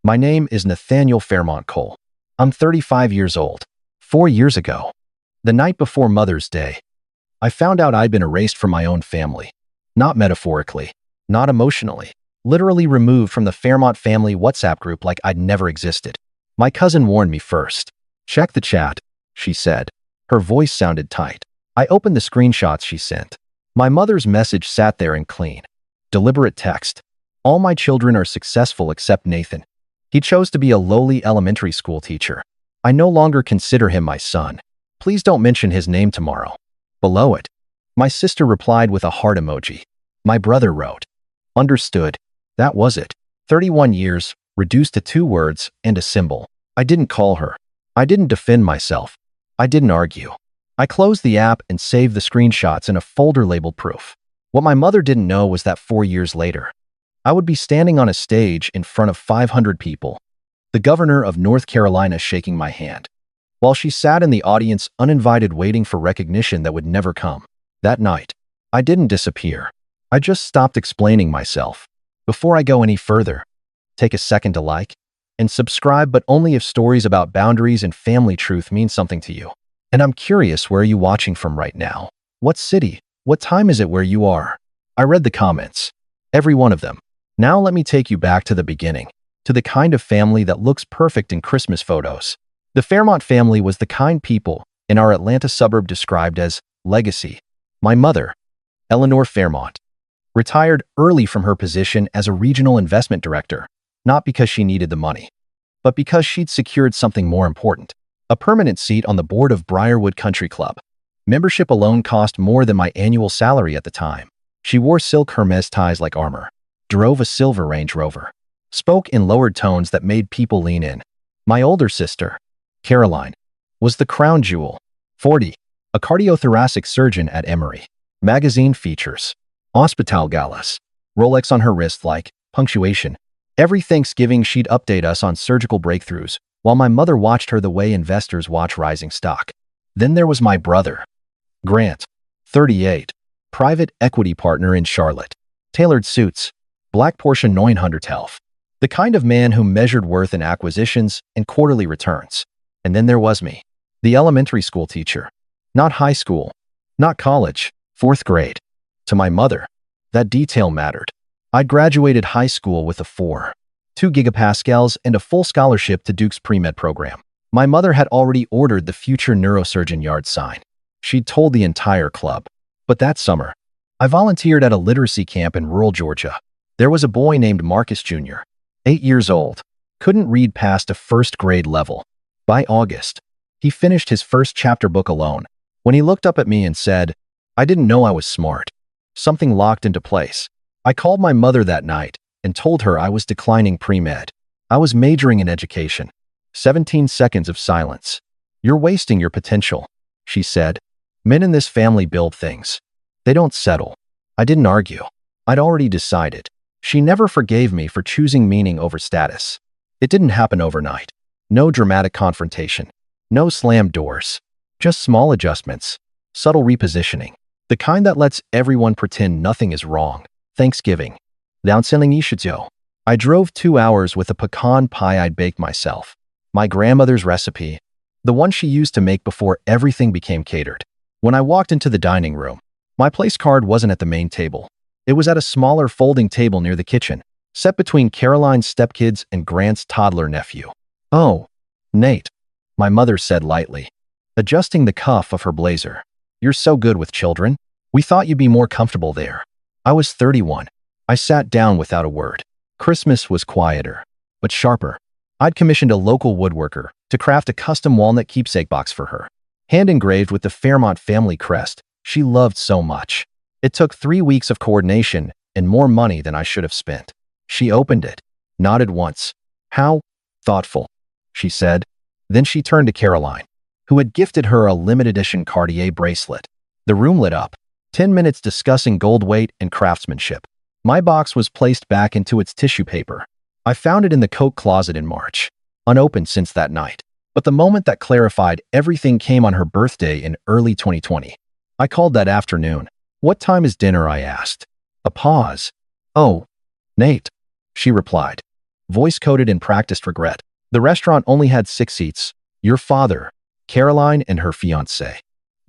My name is Nathaniel Fairmont Cole. I'm 35 years old. 4 years ago, the night before Mother's Day, I found out I'd been erased from my own family. Not metaphorically, not emotionally, literally removed from the Fairmont family WhatsApp group like I'd never existed. My cousin warned me first. Check the chat, she said. Her voice sounded tight. I opened the screenshots she sent. My mother's message sat there in clean, deliberate text. All my children are successful except Nathan. He chose to be a lowly elementary school teacher. I no longer consider him my son. Please don't mention his name tomorrow. Below it, my sister replied with a heart emoji. My brother wrote, understood. That was it. 31 years, reduced to 2 words and a symbol. I didn't call her. I didn't defend myself. I didn't argue. I closed the app and saved the screenshots in a folder labeled proof. What my mother didn't know was that 4 years later, I would be standing on a stage in front of 500 people, the governor of North Carolina shaking my hand, while she sat in the audience uninvited waiting for recognition that would never come. That night, I didn't disappear. I just stopped explaining myself. Before I go any further, take a second to like and subscribe, but only if stories about boundaries and family truth mean something to you. And I'm curious, where are you watching from right now? What city? What time is it where you are? I read the comments, every one of them. Now let me take you back to the beginning, to the kind of family that looks perfect in Christmas photos. The Fairmont family was the kind people in our Atlanta suburb described as legacy. My mother, Eleanor Fairmont, retired early from her position as a regional investment director, not because she needed the money, but because she'd secured something more important, a permanent seat on the board of Briarwood Country Club. Membership alone cost more than my annual salary at the time. She wore silk Hermes ties like armor, drove a silver Range Rover, spoke in lowered tones that made people lean in. My older sister, Caroline, was the crown jewel, 40, a cardiothoracic surgeon at Emory. Magazine features, hospital galas, Rolex on her wrist like punctuation. Every Thanksgiving she'd update us on surgical breakthroughs, while my mother watched her the way investors watch rising stock. Then there was my brother, Grant, 38, private equity partner in Charlotte. Tailored suits, black Porsche 911, the kind of man who measured worth in acquisitions and quarterly returns. And then there was me, the elementary school teacher. Not high school, not college, 4th grade. To my mother, that detail mattered. I'd graduated high school with a 4.2 gigapascals and a full scholarship to Duke's pre-med program. My mother had already ordered the future neurosurgeon yard sign. She'd told the entire club. But that summer, I volunteered at a literacy camp in rural Georgia. There was a boy named Marcus Jr., 8 years old, couldn't read past a 1st grade level. By August, he finished his first chapter book alone. When he looked up at me and said, I didn't know I was smart. Something locked into place. I called my mother that night and told her I was declining pre-med. I was majoring in education. 17 seconds of silence. You're wasting your potential, she said. Men in this family build things. They don't settle. I didn't argue. I'd already decided. She never forgave me for choosing meaning over status. It didn't happen overnight. No dramatic confrontation. No slammed doors. Just small adjustments. Subtle repositioning. The kind that lets everyone pretend nothing is wrong. Thanksgiving. I drove 2 hours with a pecan pie I'd baked myself. My grandmother's recipe. The one she used to make before everything became catered. When I walked into the dining room, my place card wasn't at the main table. It was at a smaller folding table near the kitchen, set between Caroline's stepkids and Grant's toddler nephew. Oh, Nate, my mother said lightly, adjusting the cuff of her blazer. You're so good with children. We thought you'd be more comfortable there. I was 31. I sat down without a word. Christmas was quieter, but sharper. I'd commissioned a local woodworker to craft a custom walnut keepsake box for her, hand engraved with the Fairmont family crest she loved so much. It took 3 weeks of coordination and more money than I should have spent. She opened it, nodded once. How thoughtful, she said. Then she turned to Caroline, who had gifted her a limited edition Cartier bracelet. The room lit up. 10 minutes discussing gold weight and craftsmanship. My box was placed back into its tissue paper. I found it in the coat closet in March, unopened since that night. But the moment that clarified everything came on her birthday in early 2020. I called that afternoon. What time is dinner? I asked. A pause. Oh, Nate, she replied. voice-coded in practiced regret. The restaurant only had 6 seats. Your father, Caroline and her fiancé,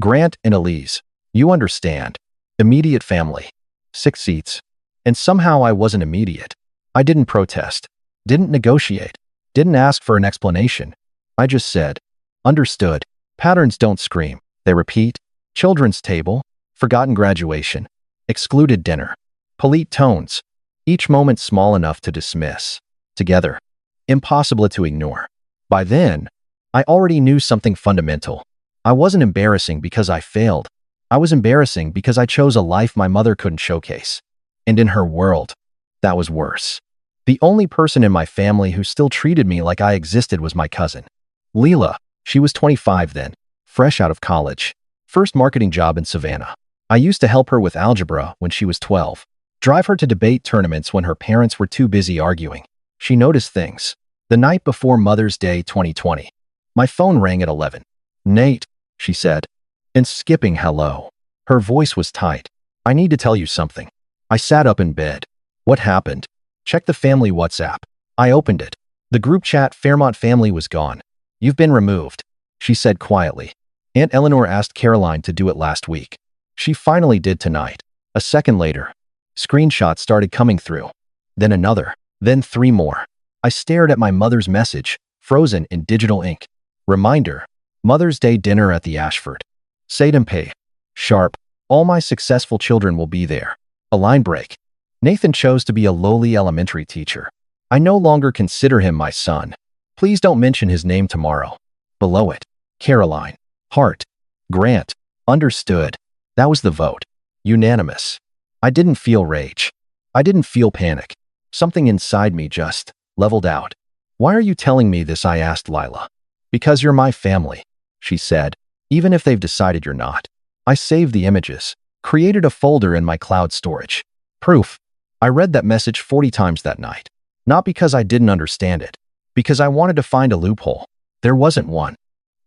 Grant and Elise. You understand. Immediate family. 6 seats. And somehow I wasn't immediate. I didn't protest. Didn't negotiate. Didn't ask for an explanation. I just said, understood. Patterns don't scream. They repeat. Children's table. Forgotten graduation. Excluded dinner. Polite tones. Each moment small enough to dismiss. Together. Impossible to ignore. By then, I already knew something fundamental. I wasn't embarrassing because I failed. I was embarrassing because I chose a life my mother couldn't showcase. And in her world, that was worse. The only person in my family who still treated me like I existed was my cousin, Leela. She was 25 then, fresh out of college. First marketing job in Savannah. I used to help her with algebra when she was 12. Drive her to debate tournaments when her parents were too busy arguing. She noticed things. The night before Mother's Day 2020. My phone rang at 11. Nate, she said. And skipping hello. Her voice was tight. I need to tell you something. I sat up in bed. What happened? Check the family WhatsApp. I opened it. The group chat Fairmont family was gone. You've been removed, she said quietly. Aunt Eleanor asked Caroline to do it last week. She finally did tonight. A second later, screenshots started coming through. Then another. Then 3 more. I stared at my mother's message, frozen in digital ink. Reminder, Mother's Day dinner at the Ashford. Pay. Sharp. All my successful children will be there. A line break. Nathan chose to be a lowly elementary teacher. I no longer consider him my son. Please don't mention his name tomorrow. Below it, Caroline. Heart. Grant. Understood. That was the vote. Unanimous. I didn't feel rage. I didn't feel panic. Something inside me just leveled out. Why are you telling me this? I asked Lila. Because you're my family, she said, even if they've decided you're not. I saved the images, created a folder in my cloud storage. Proof. I read that message 40 times that night. Not because I didn't understand it, because I wanted to find a loophole. There wasn't one.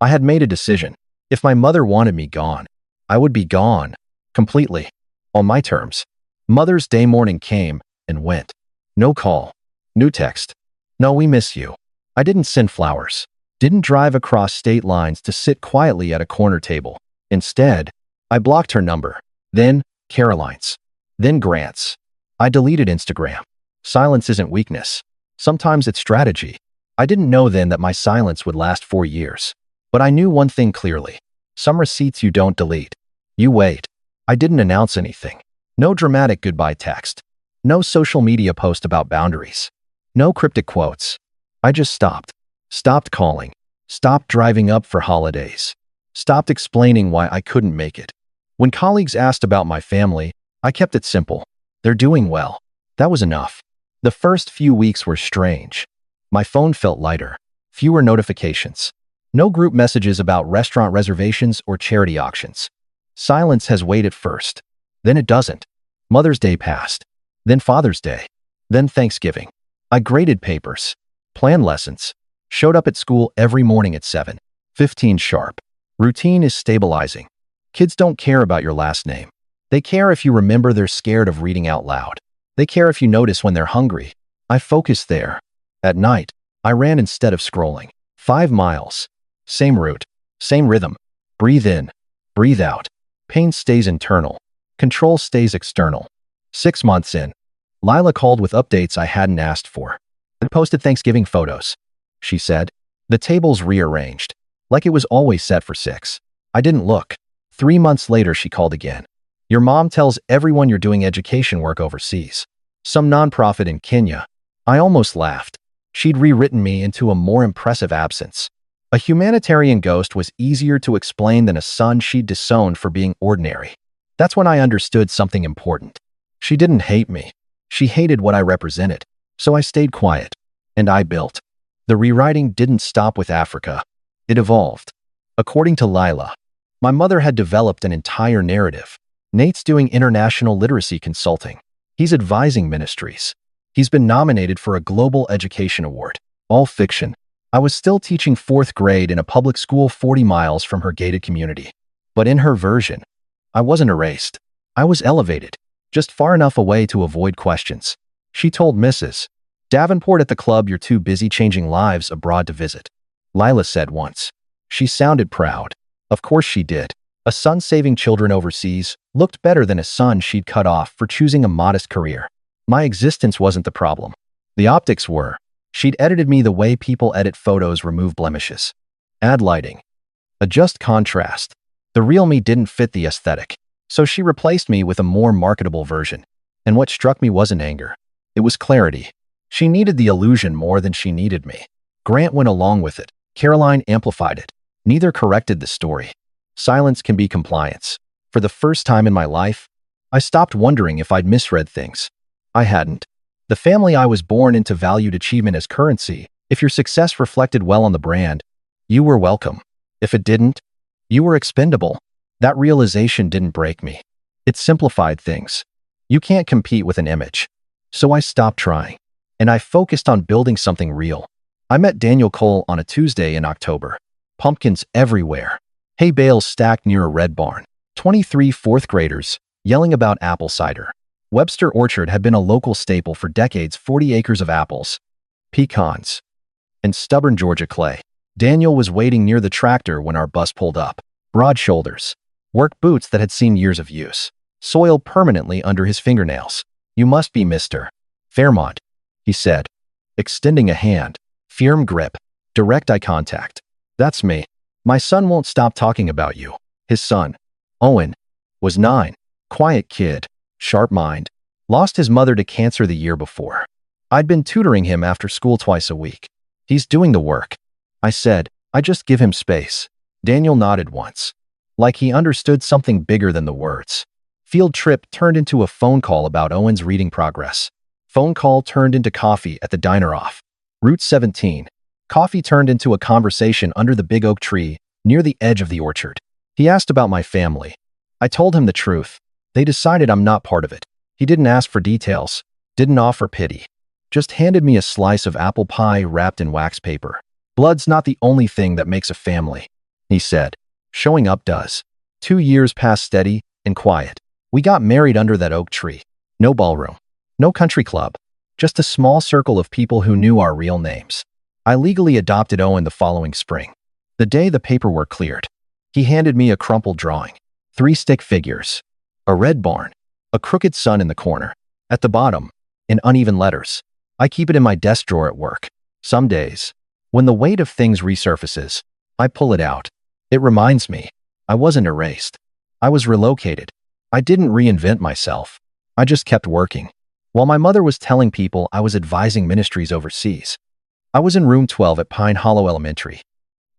I had made a decision. If my mother wanted me gone, I would be gone. Completely. On my terms. Mother's Day morning came and went. No call. No text. No, we miss you. I didn't send flowers. Didn't drive across state lines to sit quietly at a corner table. Instead, I blocked her number. Then, Caroline's. Then Grant's. I deleted Instagram. Silence isn't weakness. Sometimes it's strategy. I didn't know then that my silence would last 4 years. But I knew one thing clearly. Some receipts you don't delete. You wait. I didn't announce anything. No dramatic goodbye text. No social media post about boundaries. No cryptic quotes. I just stopped. Stopped calling. Stopped driving up for holidays. Stopped explaining why I couldn't make it. When colleagues asked about my family, I kept it simple. They're doing well. That was enough. The first few weeks were strange. My phone felt lighter. Fewer notifications. No group messages about restaurant reservations or charity auctions. Silence has weight at first. Then it doesn't. Mother's Day passed. Then Father's Day. Then Thanksgiving. I graded papers. Planned lessons. Showed up at school every morning at 7:15 sharp. Routine is stabilizing. Kids don't care about your last name. They care if you remember they're scared of reading out loud. They care if you notice when they're hungry. I focused there. At night, I ran instead of scrolling. 5 miles. Same route. Same rhythm. Breathe in. Breathe out. Pain stays internal. Control stays external. 6 months in. Lila called with updates I hadn't asked for. I posted Thanksgiving photos. She said. The tables rearranged. Like it was always set for 6. I didn't look. 3 months later she called again. Your mom tells everyone you're doing education work overseas. Some nonprofit in Kenya. I almost laughed. She'd rewritten me into a more impressive absence. A humanitarian ghost was easier to explain than a son she'd disowned for being ordinary. That's when I understood something important. She didn't hate me. She hated what I represented. So I stayed quiet. And I built. The rewriting didn't stop with Africa. It evolved. According to Lila, my mother had developed an entire narrative. Nate's doing international literacy consulting. He's advising ministries. He's been nominated for a Global Education Award. All fiction. I was still teaching 4th grade in a public school 40 miles from her gated community. But in her version, I wasn't erased. I was elevated, just far enough away to avoid questions. She told Mrs. Davenport at the club, you're too busy changing lives abroad to visit, Lila said once. She sounded proud. Of course she did. A son saving children overseas looked better than a son she'd cut off for choosing a modest career. My existence wasn't the problem. The optics were. She'd edited me the way people edit photos, remove blemishes. Add lighting. Adjust contrast. The real me didn't fit the aesthetic, so she replaced me with a more marketable version. And what struck me wasn't anger. It was clarity. She needed the illusion more than she needed me. Grant went along with it. Caroline amplified it. Neither corrected the story. Silence can be compliance. For the first time in my life, I stopped wondering if I'd misread things. I hadn't. The family I was born into valued achievement as currency. If your success reflected well on the brand, you were welcome. If it didn't, you were expendable. That realization didn't break me. It simplified things. You can't compete with an image. So I stopped trying. And I focused on building something real. I met Daniel Cole on a Tuesday in October. Pumpkins everywhere. Hay bales stacked near a red barn. 23 fourth graders yelling about apple cider. Webster Orchard had been a local staple for decades. 40 acres of apples, pecans, and stubborn Georgia clay. Daniel was waiting near the tractor when our bus pulled up. Broad shoulders, work boots that had seen years of use, soil permanently under his fingernails. You must be Mr. Fairmont, he said, extending a hand. Firm grip, direct eye contact. That's me. My son won't stop talking about you. His son, Owen, was 9. Quiet kid, sharp mind. Lost his mother to cancer the year before. I'd been tutoring him after school twice a week. He's doing the work. I said, I just give him space. Daniel nodded once, like he understood something bigger than the words. Field trip turned into a phone call about Owen's reading progress. Phone call turned into coffee at the diner off Route 17. Coffee turned into a conversation under the big oak tree near the edge of the orchard. He asked about my family. I told him the truth. They decided I'm not part of it. He didn't ask for details, didn't offer pity, just handed me a slice of apple pie wrapped in wax paper. Blood's not the only thing that makes a family, he said. Showing up does. 2 years passed steady and quiet. We got married under that oak tree. No ballroom, no country club, just a small circle of people who knew our real names. I legally adopted Owen the following spring. The day the paperwork cleared, he handed me a crumpled drawing. 3 stick figures, a red barn, a crooked sun in the corner. At the bottom, in uneven letters. I keep it in my desk drawer at work. Some days, when the weight of things resurfaces, I pull it out. It reminds me, I wasn't erased. I was relocated. I didn't reinvent myself. I just kept working. While my mother was telling people I was advising ministries overseas, I was in room 12 at Pine Hollow Elementary,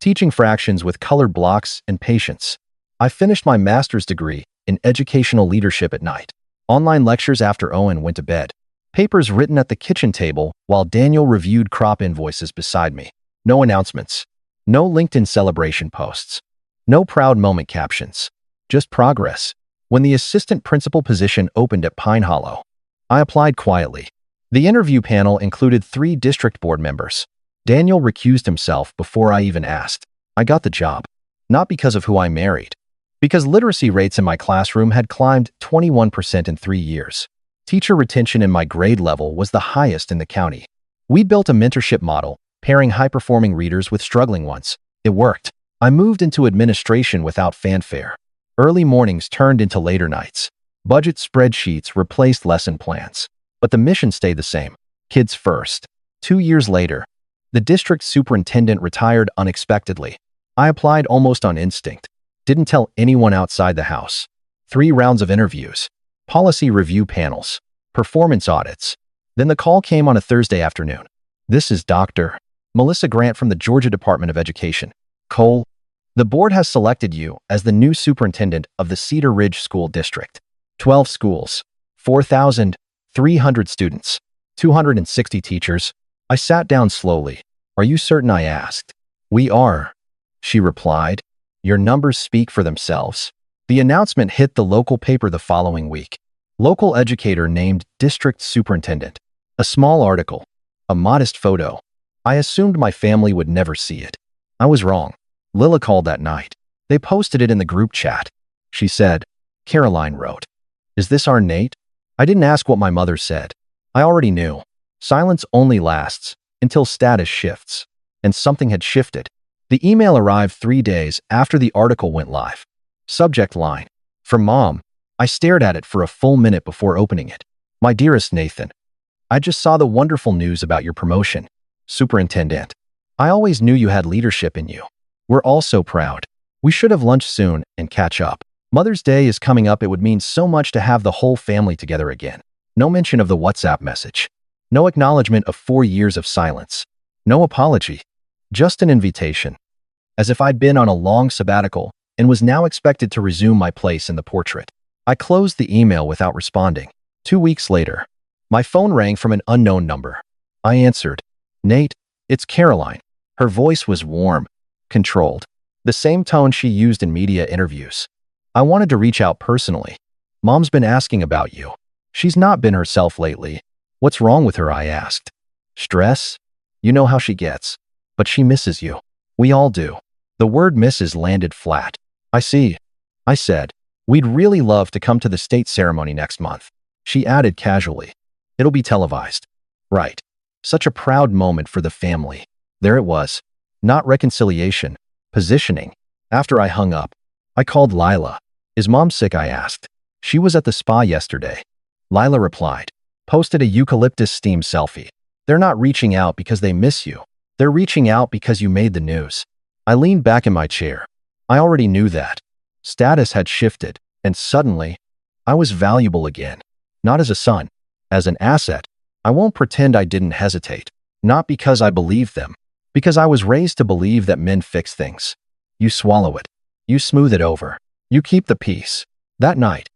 teaching fractions with colored blocks and patience. I finished my master's degree in educational leadership at night. Online lectures after Owen went to bed. Papers written at the kitchen table while Daniel reviewed crop invoices beside me. No announcements. No LinkedIn celebration posts. No proud moment captions. Just progress. When the assistant principal position opened at Pine Hollow, I applied quietly. The interview panel included 3 district board members. Daniel recused himself before I even asked. I got the job. Not because of who I married. Because literacy rates in my classroom had climbed 21% in 3 years. Teacher retention in my grade level was the highest in the county. We built a mentorship model, pairing high-performing readers with struggling ones. It worked. I moved into administration without fanfare. Early mornings turned into later nights. Budget spreadsheets replaced lesson plans. But the mission stayed the same. Kids first. 2 years later, the district superintendent retired unexpectedly. I applied almost on instinct. Didn't tell anyone outside the house. 3 rounds of interviews. Policy review panels. Performance audits. Then the call came on a Thursday afternoon. This is Dr. Melissa Grant from the Georgia Department of Education. Cole, the board has selected you as the new superintendent of the Cedar Ridge School District. 12 schools, 4,300 students, 260 teachers. I sat down slowly. Are you certain? I asked. We are, she replied. Your numbers speak for themselves. The announcement hit the local paper the following week. Local educator named district superintendent. A small article. A modest photo. I assumed my family would never see it. I was wrong. Lila called that night. They posted it in the group chat. She said, Caroline wrote, "Is this our Nate?" I didn't ask what my mother said. I already knew. Silence only lasts until status shifts. And something had shifted. The email arrived 3 days after the article went live. Subject line: From Mom. I stared at it for a full minute before opening it. My dearest Nathan, I just saw the wonderful news about your promotion. Superintendent. I always knew you had leadership in you. We're all so proud. We should have lunch soon and catch up. Mother's Day is coming up. It would mean so much to have the whole family together again. No mention of the WhatsApp message. No acknowledgement of 4 years of silence. No apology. Just an invitation. As if I'd been on a long sabbatical and was now expected to resume my place in the portrait. I closed the email without responding. 2 weeks later, my phone rang from an unknown number. I answered. Nate, it's Caroline. Her voice was warm, controlled, the same tone she used in media interviews. I wanted to reach out personally. Mom's been asking about you. She's not been herself lately. What's wrong with her? I asked. Stress? You know how she gets. But she misses you. We all do. The word misses landed flat. I see. I said. We'd really love to come to the state ceremony next month. She added casually. It'll be televised. Right. Such a proud moment for the family. There it was. Not reconciliation. Positioning. After I hung up, I called Lila. Is Mom sick? I asked. She was at the spa yesterday. Lila replied. Posted a eucalyptus steam selfie. They're not reaching out because they miss you. They're reaching out because you made the news. I leaned back in my chair. I already knew that. Status had shifted, and suddenly, I was valuable again. Not as a son, as an asset. I won't pretend I didn't hesitate. Not because I believed them. Because I was raised to believe that men fix things. You swallow it. You smooth it over. You keep the peace. That night,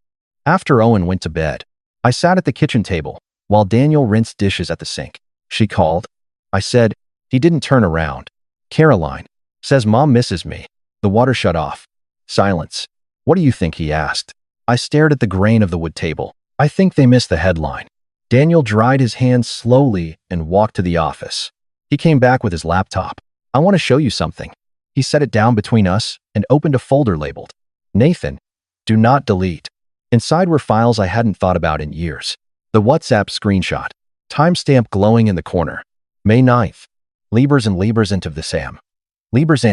after Owen went to bed, I sat at the kitchen table while Daniel rinsed dishes at the sink. She called. I said. He didn't turn around. Caroline. Says Mom misses me. The water shut off. Silence. What do you think? He asked. I stared at the grain of the wood table. I think they missed the headline. Daniel dried his hands slowly and walked to the office. He came back with his laptop. I want to show you something. He set it down between us and opened a folder labeled Nathan. Do not delete. Inside were files I hadn't thought about in years. The WhatsApp screenshot. Timestamp glowing in the corner. May 9th. Liebers and Liebers of the Sam. Liebers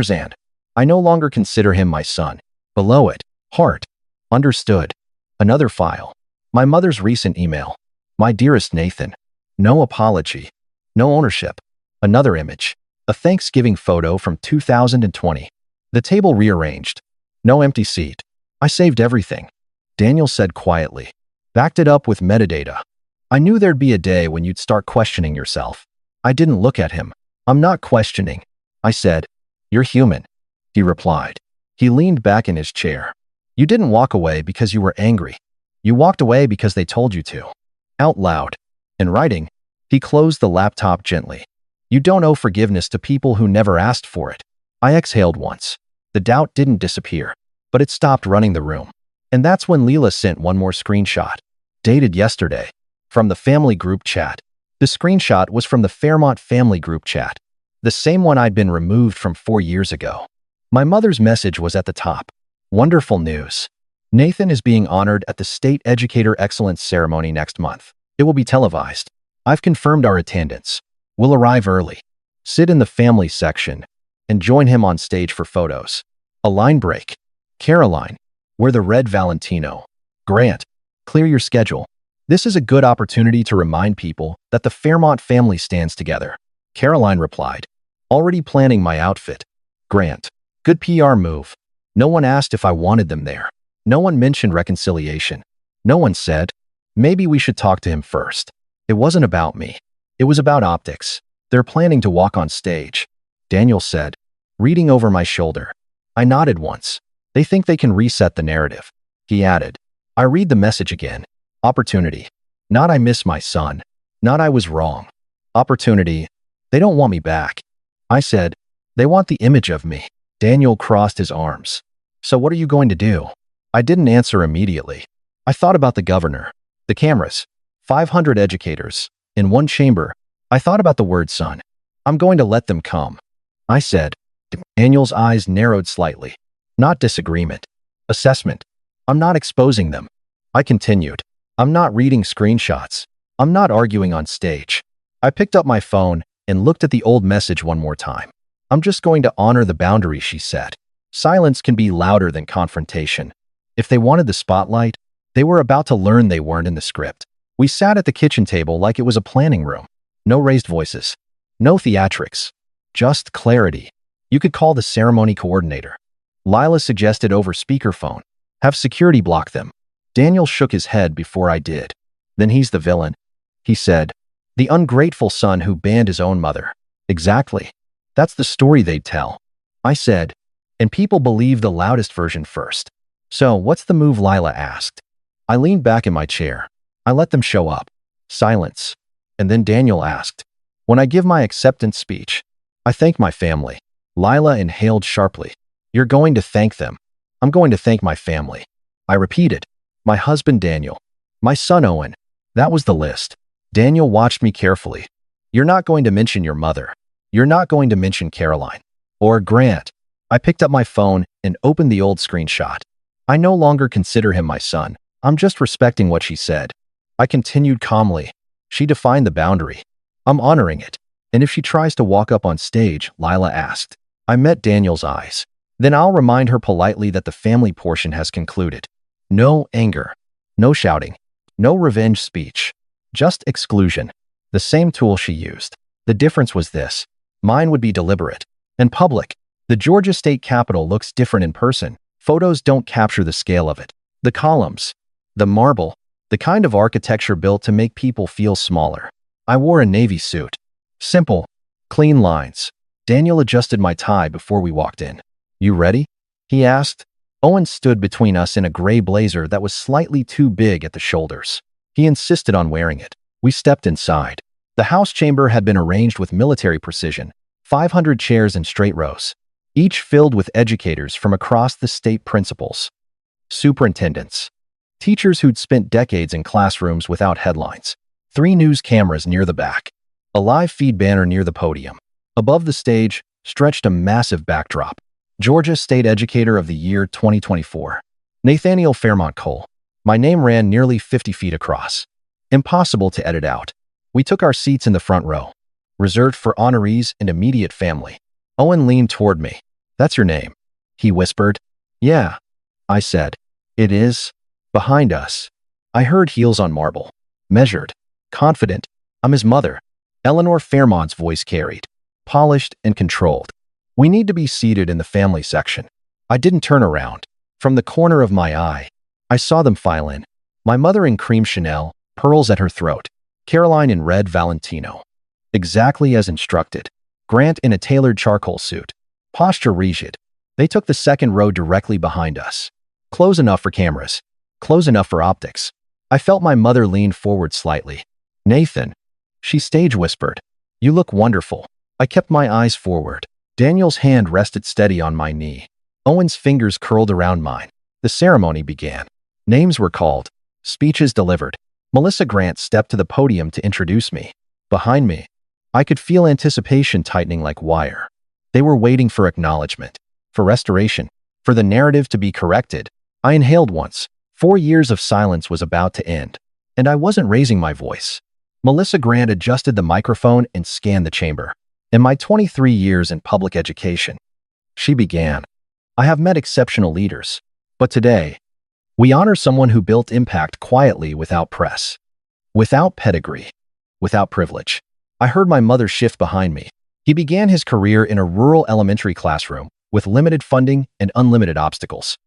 and. I no longer consider him my son. Below it. Heart. Understood. Another file. My mother's recent email. My dearest Nathan. No apology. No ownership. Another image. A Thanksgiving photo from 2020. The table rearranged. No empty seat. I saved everything. Daniel said quietly. Backed it up with metadata. I knew there'd be a day when you'd start questioning yourself. I didn't look at him. I'm not questioning. I said. You're human. He replied. He leaned back in his chair. You didn't walk away because you were angry. You walked away because they told you to. Out loud. In writing. He closed the laptop gently. You don't owe forgiveness to people who never asked for it. I exhaled once. The doubt didn't disappear, but it stopped running the room. And that's when Leela sent one more screenshot. Dated yesterday. From the family group chat. The screenshot was from the Fairmont family group chat. The same one I'd been removed from 4 years ago. My mother's message was at the top. Wonderful news. Nathan is being honored at the State Educator Excellence Ceremony next month. It will be televised. I've confirmed our attendance. We'll arrive early. Sit in the family section and join him on stage for photos. A line break. Caroline. Wear the red Valentino. Grant. Clear your schedule. This is a good opportunity to remind people that the Fairmont family stands together. Caroline replied. Already planning my outfit. Grant. Good PR move. No one asked if I wanted them there. No one mentioned reconciliation. No one said, maybe we should talk to him first. It wasn't about me. It was about optics. They're planning to walk on stage. Daniel said, reading over my shoulder. I nodded once. They think they can reset the narrative. He added, I read the message again. Opportunity. Not I miss my son. Not I was wrong. Opportunity. They don't want me back. I said, they want the image of me. Daniel crossed his arms. So what are you going to do? I didn't answer immediately. I thought about the governor, the cameras, 500 educators, in one chamber. I thought about the word son. I'm going to let them come. I said. Daniel's eyes narrowed slightly. Not disagreement. Assessment. I'm not exposing them. I continued. I'm not reading screenshots. I'm not arguing on stage. I picked up my phone and looked at the old message one more time. I'm just going to honor the boundary, she said. Silence can be louder than confrontation. If they wanted the spotlight, they were about to learn they weren't in the script. We sat at the kitchen table like it was a planning room. No raised voices. No theatrics. Just clarity. You could call the ceremony coordinator. Lila suggested over speakerphone. Have security block them. Daniel shook his head before I did. Then he's the villain, he said. The ungrateful son who banned his own mother. Exactly. That's the story they'd tell. I said, and people believe the loudest version first. So, what's the move? Lila asked. I leaned back in my chair. I let them show up. Silence. And then Daniel asked, when I give my acceptance speech, I thank my family. Lila inhaled sharply. You're going to thank them. I'm going to thank my family. I repeated. My husband Daniel. My son Owen. That was the list. Daniel watched me carefully. You're not going to mention your mother. You're not going to mention Caroline. Or Grant. I picked up my phone and opened the old screenshot. I no longer consider him my son. I'm just respecting what she said. I continued calmly. She defined the boundary. I'm honoring it. And if she tries to walk up on stage, Lila asked. I met Daniel's eyes. Then I'll remind her politely that the family portion has concluded. No anger. No shouting. No revenge speech. Just exclusion. The same tool she used. The difference was this. Mine would be deliberate. And public. The Georgia State Capitol looks different in person. Photos don't capture the scale of it. The columns. The marble. The kind of architecture built to make people feel smaller. I wore a navy suit. Simple. Clean lines. Daniel adjusted my tie before we walked in. You ready? He asked. Owen stood between us in a gray blazer that was slightly too big at the shoulders. He insisted on wearing it. We stepped inside. The House chamber had been arranged with military precision, 500 chairs in straight rows, each filled with educators from across the state, principals, superintendents, teachers who'd spent decades in classrooms without headlines, 3 news cameras near the back, a live feed banner near the podium. Above the stage stretched a massive backdrop. Georgia State Educator of the Year 2024. Nathaniel Fairmont Cole. My name ran nearly 50 feet across. Impossible to edit out. We took our seats in the front row, reserved for honorees and immediate family. Owen leaned toward me. That's your name, he whispered. Yeah, I said. It is. Behind us. I heard heels on marble. Measured. Confident. I'm his mother. Eleanor Fairmont's voice carried. Polished and controlled. We need to be seated in the family section. I didn't turn around. From the corner of my eye, I saw them file in. My mother in cream Chanel, pearls at her throat. Caroline in red Valentino. Exactly as instructed. Grant in a tailored charcoal suit. Posture rigid. They took the second row directly behind us. Close enough for cameras. Close enough for optics. I felt my mother lean forward slightly. Nathan. She stage whispered. You look wonderful. I kept my eyes forward. Daniel's hand rested steady on my knee. Owen's fingers curled around mine. The ceremony began. Names were called. Speeches delivered. Melissa Grant stepped to the podium to introduce me. Behind me, I could feel anticipation tightening like wire. They were waiting for acknowledgement, for restoration, for the narrative to be corrected. I inhaled once. 4 years of silence was about to end, and I wasn't raising my voice. Melissa Grant adjusted the microphone and scanned the chamber. In my 23 years in public education, she began. I have met exceptional leaders, but today, we honor someone who built impact quietly without press, without pedigree, without privilege. I heard my mother shift behind me. He began his career in a rural elementary classroom with limited funding and unlimited obstacles.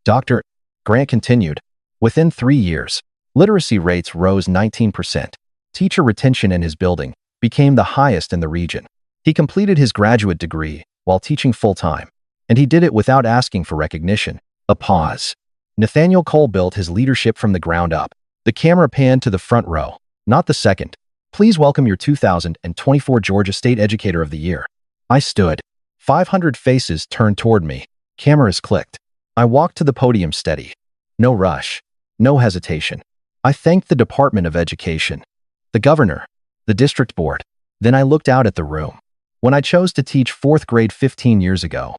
Dr. Grant continued. Within 3 years, literacy rates rose 19%. Teacher retention in his building became the highest in the region. He completed his graduate degree while teaching full-time, and he did it without asking for recognition. A pause. Nathaniel Cole built his leadership from the ground up. The camera panned to the front row, not the second. Please welcome your 2024 Georgia State Educator of the Year. I stood. 500 faces turned toward me. Cameras clicked. I walked to the podium steady. No rush. No hesitation. I thanked the Department of Education, the governor, the district board. Then I looked out at the room. When I chose to teach 4th grade 15 years ago,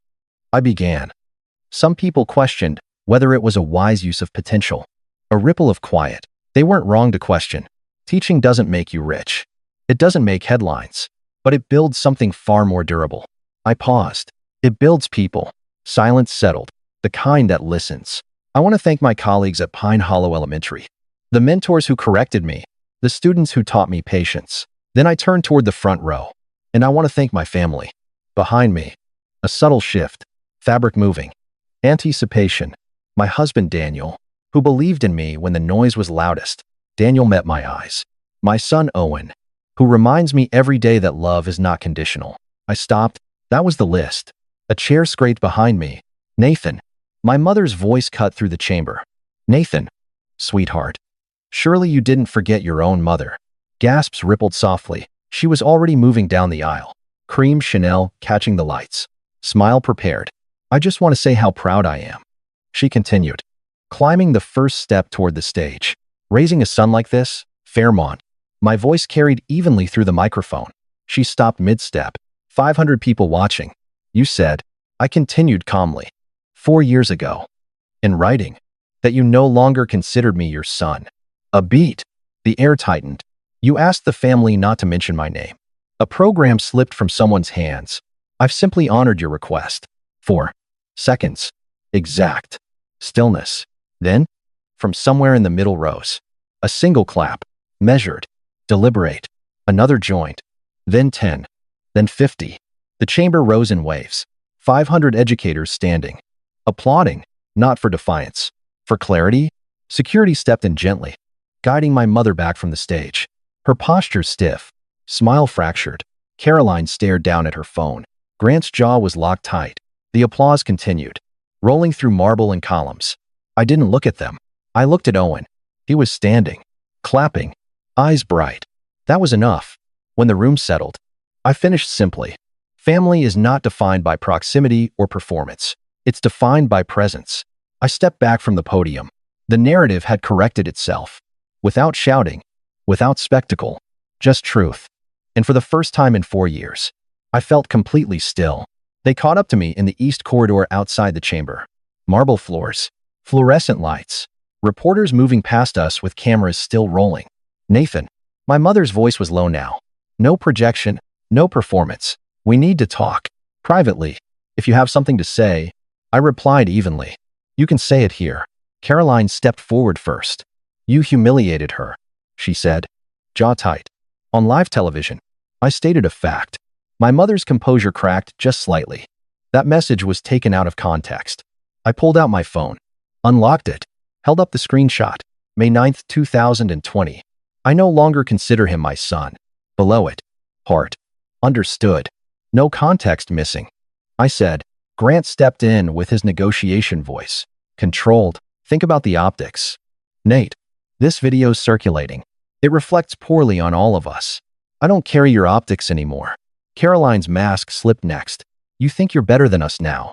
I began. Some people questioned whether it was a wise use of potential, a ripple of quiet. They weren't wrong to question. Teaching doesn't make you rich. It doesn't make headlines, but it builds something far more durable. I paused. It builds people. Silence settled, the kind that listens. I want to thank my colleagues at Pine Hollow Elementary, the mentors who corrected me, the students who taught me patience. Then I turned toward the front row, and I want to thank my family. Behind me, a subtle shift, fabric moving, anticipation. My husband Daniel, who believed in me when the noise was loudest. Daniel met my eyes. My son Owen, who reminds me every day that love is not conditional. I stopped. That was the list. A chair scraped behind me. Nathan. My mother's voice cut through the chamber. Nathan. Sweetheart. Surely you didn't forget your own mother. Gasps rippled softly. She was already moving down the aisle. Cream Chanel catching the lights. Smile prepared. I just want to say how proud I am. She continued, climbing the first step toward the stage. Raising a son like this? Fairmont. My voice carried evenly through the microphone. She stopped mid-step. 500 people watching. You said, I continued calmly, 4 years ago, in writing, that you no longer considered me your son. A beat. The air tightened. You asked the family not to mention my name. A program slipped from someone's hands. I've simply honored your request. 4 seconds. Exact. Stillness. Then, from somewhere in the middle rows, a single clap. Measured. Deliberate. Another joint. Then 10. Then 50. The chamber rose in waves. 500 educators standing. Applauding, not for defiance. For clarity, security stepped in gently, guiding my mother back from the stage. Her posture stiff, smile fractured. Caroline stared down at her phone. Grant's jaw was locked tight. The applause continued, rolling through marble and columns. I didn't look at them. I looked at Owen. He was standing, clapping, eyes bright. That was enough. When the room settled, I finished simply. Family is not defined by proximity or performance. It's defined by presence. I stepped back from the podium. The narrative had corrected itself. Without shouting, without spectacle, just truth. And for the first time in 4 years, I felt completely still. They caught up to me in the east corridor outside the chamber. Marble floors, fluorescent lights, reporters moving past us with cameras still rolling. Nathan. My mother's voice was low now. No projection, no performance. We need to talk. Privately. If you have something to say. I replied evenly. You can say it here. Caroline stepped forward first. You humiliated her, she said, jaw tight. On live television, I stated a fact. My mother's composure cracked just slightly. That message was taken out of context. I pulled out my phone, unlocked it, held up the screenshot. May 9th, 2020. I no longer consider him my son. Below it, heart. Understood. No context missing. I said. Grant stepped in with his negotiation voice. Controlled. Think about the optics. Nate, this video's circulating. It reflects poorly on all of us. I don't carry your optics anymore. Caroline's mask slipped next. You think you're better than us now?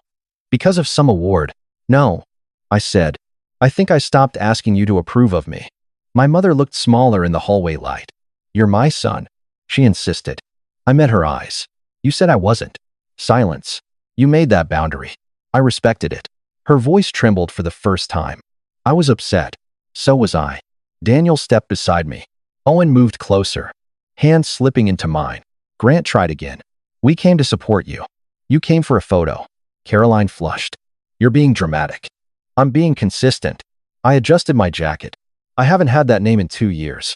Because of some award? No. I said. I think I stopped asking you to approve of me. My mother looked smaller in the hallway light. You're my son, she insisted. I met her eyes. You said I wasn't. Silence. You made that boundary. I respected it. Her voice trembled for the first time. I was upset. So was I. Daniel stepped beside me. Owen moved closer, hands slipping into mine. Grant tried again. We came to support you. You came for a photo. Caroline flushed. You're being dramatic. I'm being consistent. I adjusted my jacket. I haven't had that name in 2 years.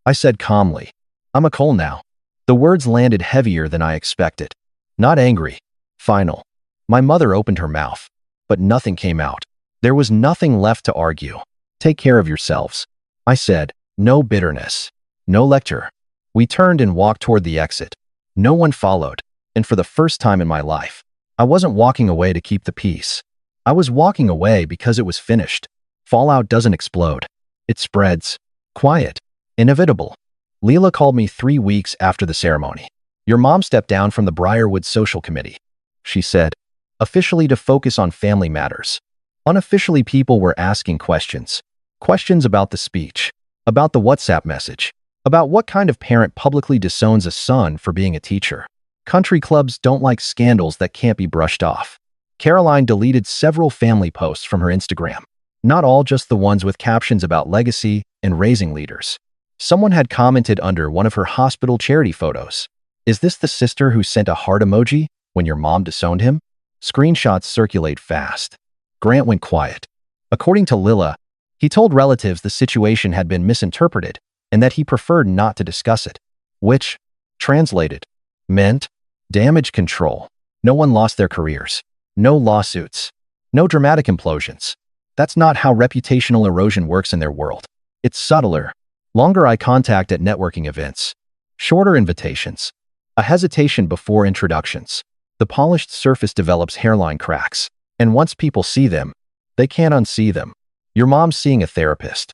I said calmly. I'm a Cole now. The words landed heavier than I expected. Not angry. Final. My mother opened her mouth, but nothing came out. There was nothing left to argue. Take care of yourselves. I said. No bitterness. No lecture. We turned and walked toward the exit. No one followed, and for the first time in my life, I wasn't walking away to keep the peace. I was walking away because it was finished. Fallout doesn't explode. It spreads. Quiet. Inevitable. Leela called me 3 weeks after the ceremony. Your mom stepped down from the Briarwood Social Committee, she said, officially to focus on family matters. Unofficially, people were asking questions. Questions about the speech, about the WhatsApp message, about what kind of parent publicly disowns a son for being a teacher. Country clubs don't like scandals that can't be brushed off. Caroline deleted several family posts from her Instagram. Not all, just the ones with captions about legacy and raising leaders. Someone had commented under one of her hospital charity photos. Is this the sister who sent a heart emoji when your mom disowned him? Screenshots circulate fast. Grant went quiet. According to Lila, he told relatives the situation had been misinterpreted and that he preferred not to discuss it, which, translated, meant damage control. No one lost their careers. No lawsuits. No dramatic implosions. That's not how reputational erosion works in their world. It's subtler. Longer eye contact at networking events. Shorter invitations. A hesitation before introductions. The polished surface develops hairline cracks, and once people see them, they can't unsee them. Your mom's seeing a therapist.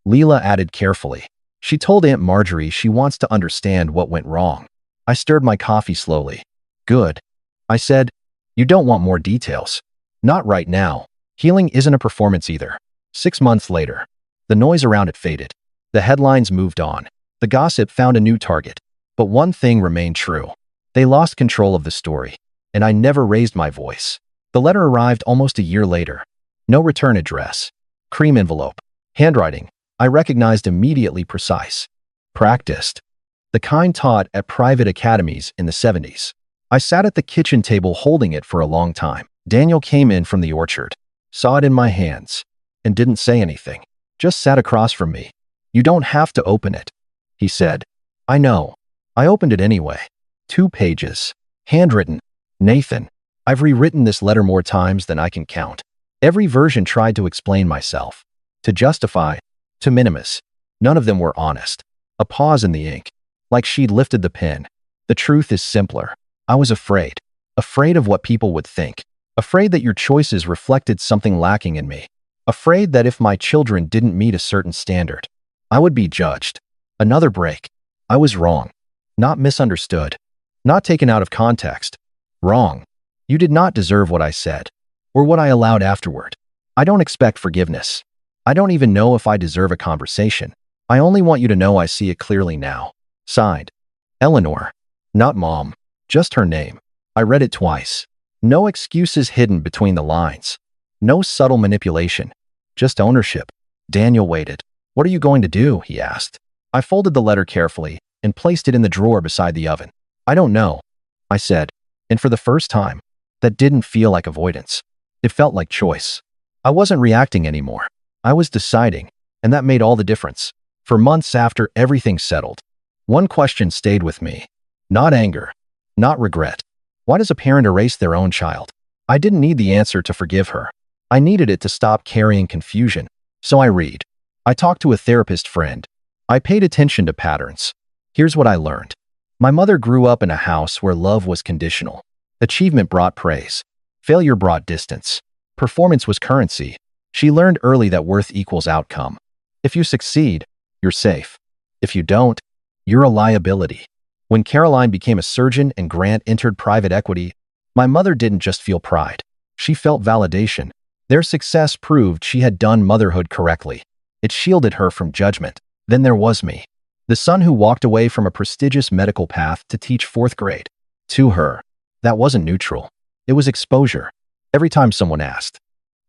Leela added carefully. She told Aunt Marjorie she wants to understand what went wrong. I stirred my coffee slowly. Good. I said, you don't want more details. Not right now. Healing isn't a performance either. 6 months later, the noise around it faded. The headlines moved on. The gossip found a new target. But one thing remained true. They lost control of the story, and I never raised my voice. The letter arrived almost a year later. No return address. Cream envelope. Handwriting. I recognized immediately precise. Practiced. The kind taught at private academies in the 70s. I sat at the kitchen table holding it for a long time. Daniel came in from the orchard, saw it in my hands, and didn't say anything. Just sat across from me. You don't have to open it, he said. I know. I opened it anyway. 2 pages. Handwritten. Nathan, I've rewritten this letter more times than I can count. Every version tried to explain myself, to justify, to minimize. None of them were honest. A pause in the ink, like she'd lifted the pen. The truth is simpler. I was afraid. Afraid of what people would think. Afraid that your choices reflected something lacking in me. Afraid that if my children didn't meet a certain standard, I would be judged. Another break. I was wrong. Not misunderstood. Not taken out of context. Wrong. You did not deserve what I said, or what I allowed afterward. I don't expect forgiveness. I don't even know if I deserve a conversation. I only want you to know I see it clearly now. Signed, Eleanor. Not Mom. Just her name. I read it twice. No excuses hidden between the lines. No subtle manipulation. Just ownership. Daniel waited. What are you going to do? He asked. I folded the letter carefully and placed it in the drawer beside the oven. I don't know, I said, and for the first time, that didn't feel like avoidance. It felt like choice. I wasn't reacting anymore. I was deciding, and that made all the difference. For months after everything settled, one question stayed with me. Not anger, not regret. Why does a parent erase their own child? I didn't need the answer to forgive her. I needed it to stop carrying confusion. So I read. I talked to a therapist friend. I paid attention to patterns. Here's what I learned. My mother grew up in a house where love was conditional. Achievement brought praise. Failure brought distance. Performance was currency. She learned early that worth equals outcome. If you succeed, you're safe. If you don't, you're a liability. When Caroline became a surgeon and Grant entered private equity, my mother didn't just feel pride. She felt validation. Their success proved she had done motherhood correctly. It shielded her from judgment. Then there was me, the son who walked away from a prestigious medical path to teach 4th grade. To her, that wasn't neutral. It was exposure. Every time someone asked,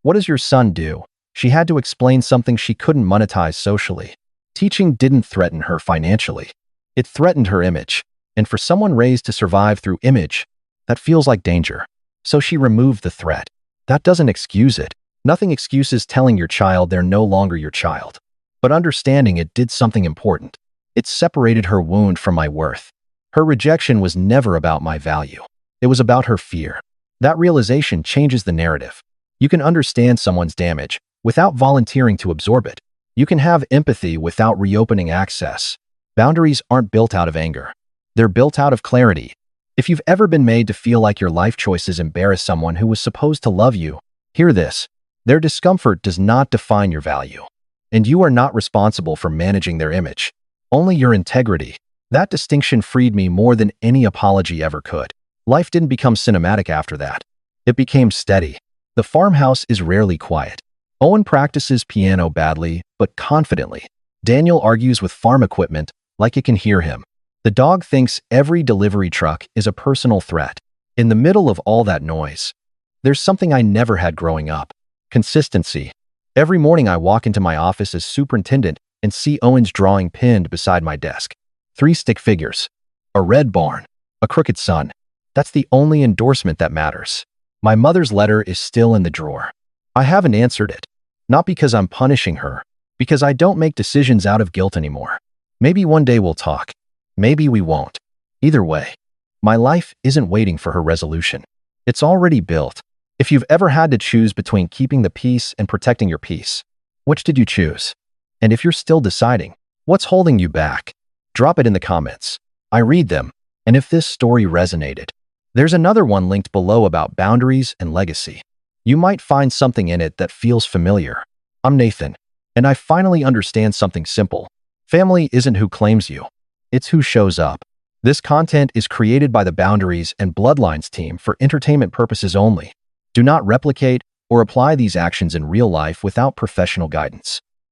"What does your son do?" she had to explain something she couldn't monetize socially. Teaching didn't threaten her financially. It threatened her image. And for someone raised to survive through image, that feels like danger. So she removed the threat. That doesn't excuse it. Nothing excuses telling your child they're no longer your child. But understanding it did something important. It separated her wound from my worth. Her rejection was never about my value. It was about her fear. That realization changes the narrative. You can understand someone's damage without volunteering to absorb it. You can have empathy without reopening access. Boundaries aren't built out of anger. They're built out of clarity. If you've ever been made to feel like your life choices embarrass someone who was supposed to love you, hear this. Their discomfort does not define your value. And you are not responsible for managing their image. Only your integrity. That distinction freed me more than any apology ever could. Life didn't become cinematic after that. It became steady. The farmhouse is rarely quiet. Owen practices piano badly, but confidently. Daniel argues with farm equipment like it can hear him. The dog thinks every delivery truck is a personal threat. In the middle of all that noise, there's something I never had growing up. Consistency. Every morning I walk into my office as superintendent and see Owen's drawing pinned beside my desk. 3 stick figures, a red barn, a crooked sun. That's the only endorsement that matters. My mother's letter is still in the drawer. I haven't answered it, not because I'm punishing her, because I don't make decisions out of guilt anymore. Maybe one day we'll talk. Maybe we won't. Either way, my life isn't waiting for her resolution. It's already built. If you've ever had to choose between keeping the peace and protecting your peace, which did you choose? And if you're still deciding, what's holding you back? Drop it in the comments. I read them, and if this story resonated, there's another one linked below about boundaries and legacy. You might find something in it that feels familiar. I'm Nathan, and I finally understand something simple. Family isn't who claims you, it's who shows up. This content is created by the Boundaries and Bloodlines team for entertainment purposes only. Do not replicate or apply these actions in real life without professional guidance.